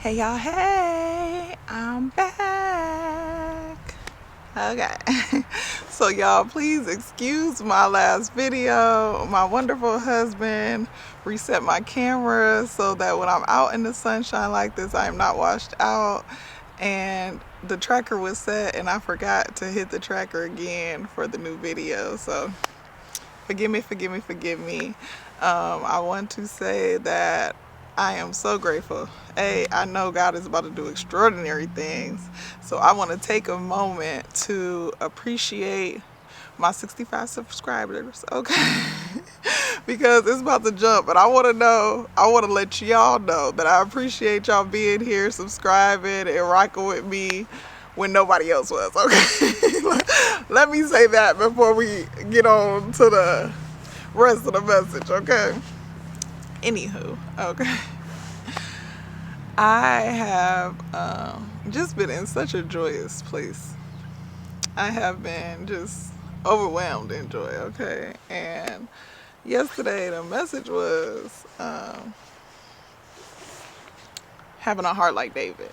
Hey y'all, hey, I'm back. Okay. So y'all, please excuse my last video. My wonderful husband reset my camera so that when I'm out in the sunshine like this, I am not washed out. And the tracker was set and I forgot to hit the tracker again for the new video. So forgive me. I want to say that I am so grateful. I know God is about to do extraordinary things. So I want to take a moment to appreciate my 65 subscribers, okay? Because it's about to jump, but I want to let y'all know that I appreciate y'all being here, subscribing, and rocking with me when nobody else was, okay? Let me say that before we get on to the rest of the message, okay? Anywho, okay. I have just been in such a joyous place. I have been just overwhelmed in joy, okay? And yesterday the message was having a heart like David.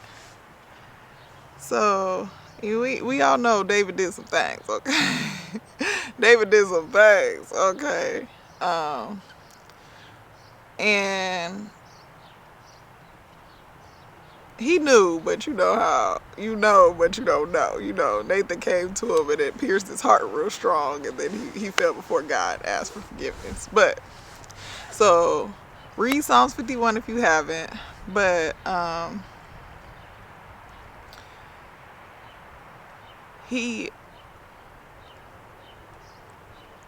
So we all know David did some things, okay? David did some things, okay? And he knew, but you know how, but you don't know. Nathan came to him and it pierced his heart real strong, and then he fell before God, asked for forgiveness. But, so, read Psalms 51 if you haven't. But,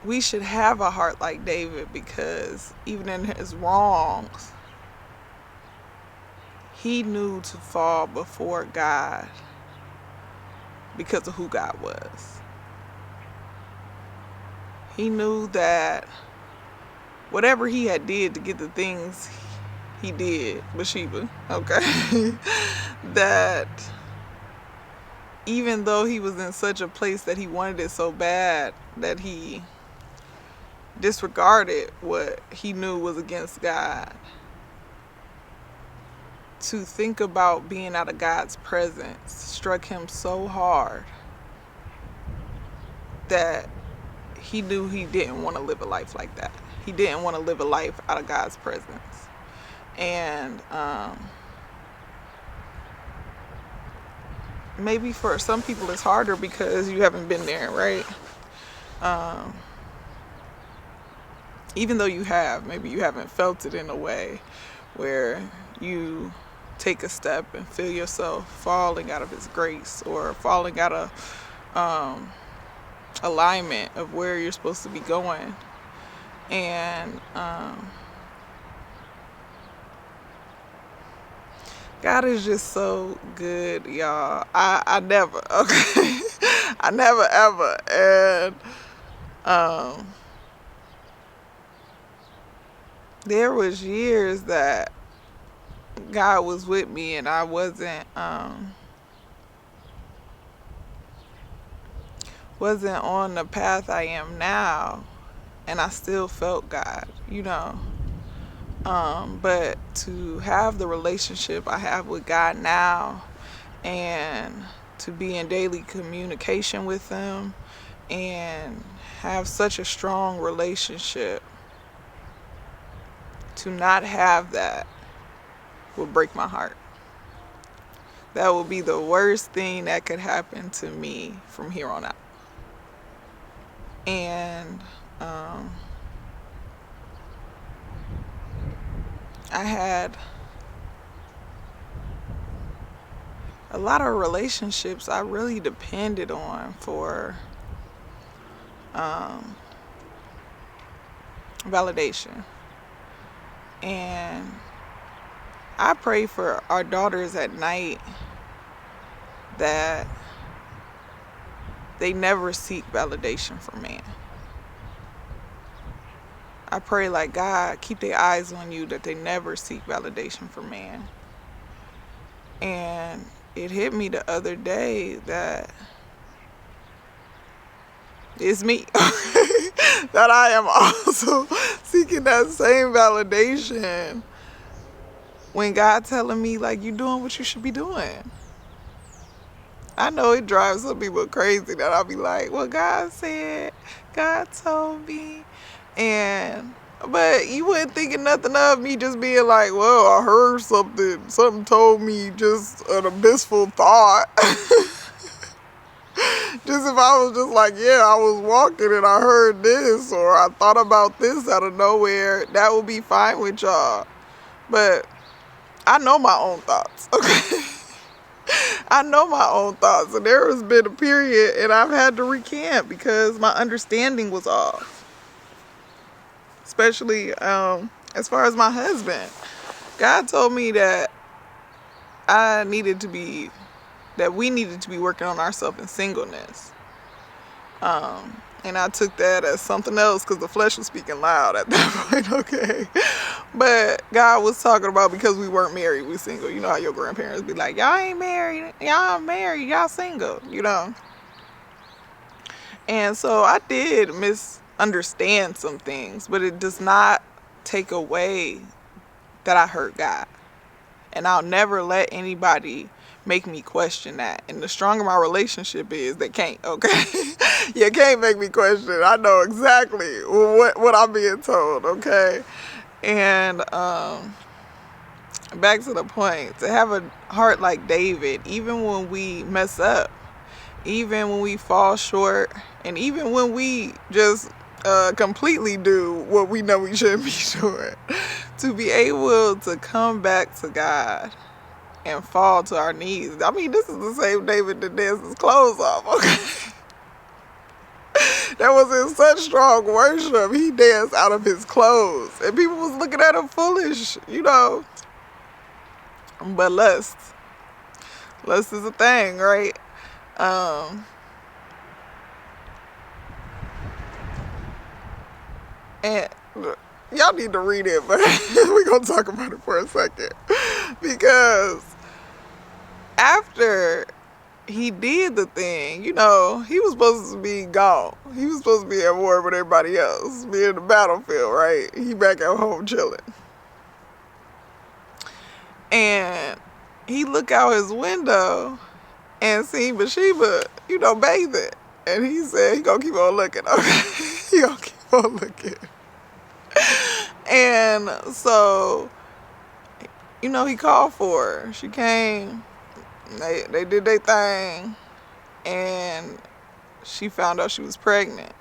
we should have a heart like David, because even in his wrongs, he knew to fall before God because of who God was. He knew that whatever he had did to get the things he did, Bathsheba, okay, that even though he was in such a place that he wanted it so bad that he disregarded what he knew was against God, to think about being out of God's presence struck him so hard that he knew he didn't want to live a life like that. He didn't want to live a life out of God's presence. And maybe for some people it's harder because you haven't been there, right? Even though you have, maybe you haven't felt it in a way where you take a step and feel yourself falling out of his grace, or falling out of alignment of where you're supposed to be going. And God is just so good, y'all. I never, okay? I never ever. And there was years that God was with me and I wasn't on the path I am now, and I still felt God, but to have the relationship I have with God now, and to be in daily communication with him and have such a strong relationship, to not have that would break my heart. That would be the worst thing that could happen to me from here on out. And I had a lot of relationships I really depended on for validation. And I pray for our daughters at night that they never seek validation from man. I pray, like, God, keep their eyes on you, that they never seek validation from man. And it hit me the other day that it's me. That I am also seeking that same validation when God telling me, like, you doing what you should be doing. I know it drives some people crazy that I'll be like, well, God said, God told me. But you wouldn't think nothing of me just being like, well, I heard something told me just an abyssal thought. Just if I was just like, yeah, I was walking and I heard this, or I thought about this out of nowhere, that would be fine with y'all. But I know my own thoughts, okay? I know my own thoughts, and there has been a period and I've had to recant because my understanding was off. Especially as far as my husband. God told me that we needed to be working on ourselves in singleness. And I took that as something else because the flesh was speaking loud at that point, okay? But God was talking about because we weren't married, we single. You know how your grandparents be like, y'all ain't married, y'all single, you know? And so I did misunderstand some things, but it does not take away that I hurt God. And I'll never let anybody make me question that. And the stronger my relationship is, they can't, okay? You can't make me question it. I know exactly what I'm being told, okay? And back to the point, to have a heart like David, even when we mess up, even when we fall short, and even when we just completely do what we know we shouldn't be doing, to be able to come back to God and fall to our knees. I mean, this is the same David that danced his clothes off, okay? That was in such strong worship. He danced out of his clothes. And people was looking at him foolish, you know. But lust is a thing, right? And y'all need to read it, but we're going to talk about it for a second. Because after he did the thing, you know, he was supposed to be gone. He was supposed to be at war with everybody else, be in the battlefield, right? He back at home chilling. And he look out his window and see Bathsheba, you know, bathing. And he said he gonna keep on looking, okay? He gonna keep on looking. And so, you know, he called for her. She came. They did their thing, and she found out she was pregnant.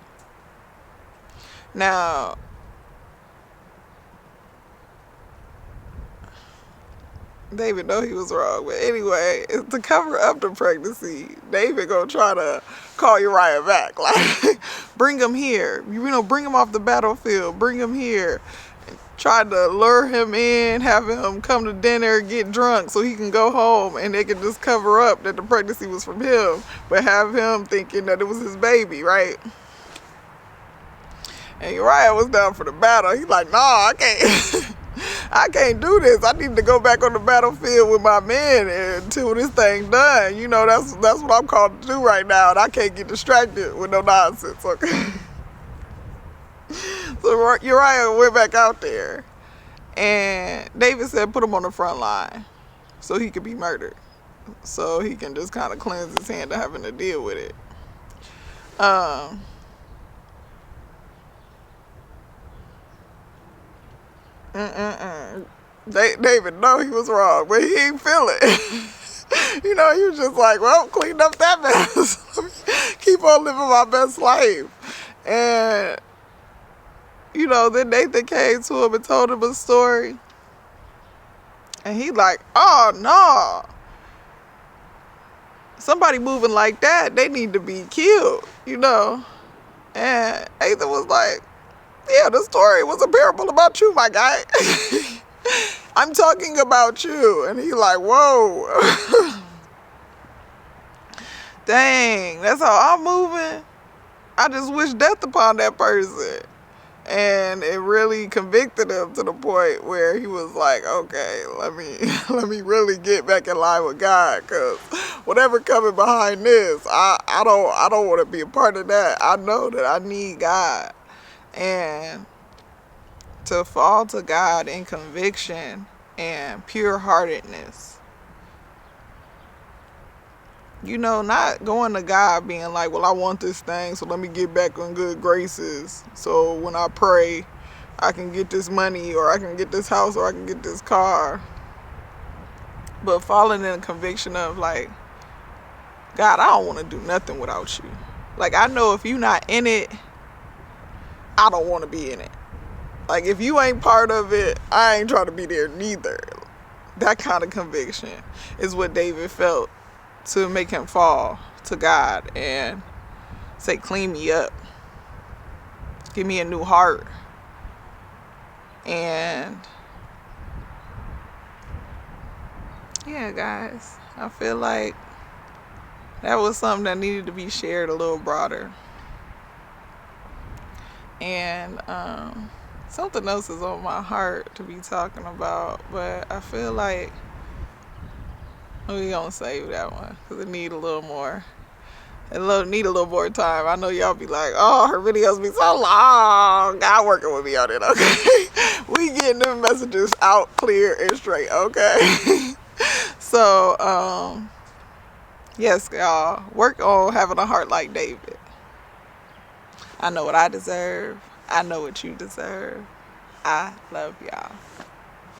Now, David know he was wrong, but anyway, to cover up the pregnancy, David gonna try to call Uriah back, like, bring him here, you know, bring him off the battlefield, bring him here. Tried to lure him in, have him come to dinner, get drunk so he can go home and they can just cover up that the pregnancy was from him, but have him thinking that it was his baby, right? And Uriah was down for the battle. He's like, nah, I can't do this. I need to go back on the battlefield with my men until this thing done. You know, that's what I'm called to do right now, and I can't get distracted with no nonsense, okay? So Uriah went back out there, and David said put him on the front line so he could be murdered, so he can just kind of cleanse his hand of having to deal with it. David know he was wrong, but he ain't feel it. You know, he was just like, well, clean up that mess. Let me keep on living my best life. And you know, then Nathan came to him and told him a story. And he like, oh, no. Somebody moving like that, they need to be killed, you know. And Nathan was like, yeah, the story was a parable about you, my guy. I'm talking about you. And he like, whoa. Dang, that's how I'm moving. I just wish death upon that person. And it really convicted him to the point where he was like, okay, let me really get back in line with God, because whatever coming behind this, I don't want to be a part of that. I know that I need God. And to fall to God in conviction and pure-heartedness. You know, not going to God being like, well, I want this thing, so let me get back on good graces. So when I pray, I can get this money, or I can get this house, or I can get this car. But falling in a conviction of like, God, I don't want to do nothing without you. Like, I know if you're not in it, I don't want to be in it. Like, if you ain't part of it, I ain't trying to be there neither. That kind of conviction is what David felt to make him fall to God and say, clean me up. Give me a new heart. And yeah, guys, I feel like that was something that needed to be shared a little broader. And something else is on my heart to be talking about, but I feel like we gonna save that one because it need a little more. Need a little more time. I know y'all be like, oh, her videos be so long. God working with me on it, okay? We getting them messages out clear and straight, okay? So, yes, y'all, work on having a heart like David. I know what I deserve. I know what you deserve. I love y'all.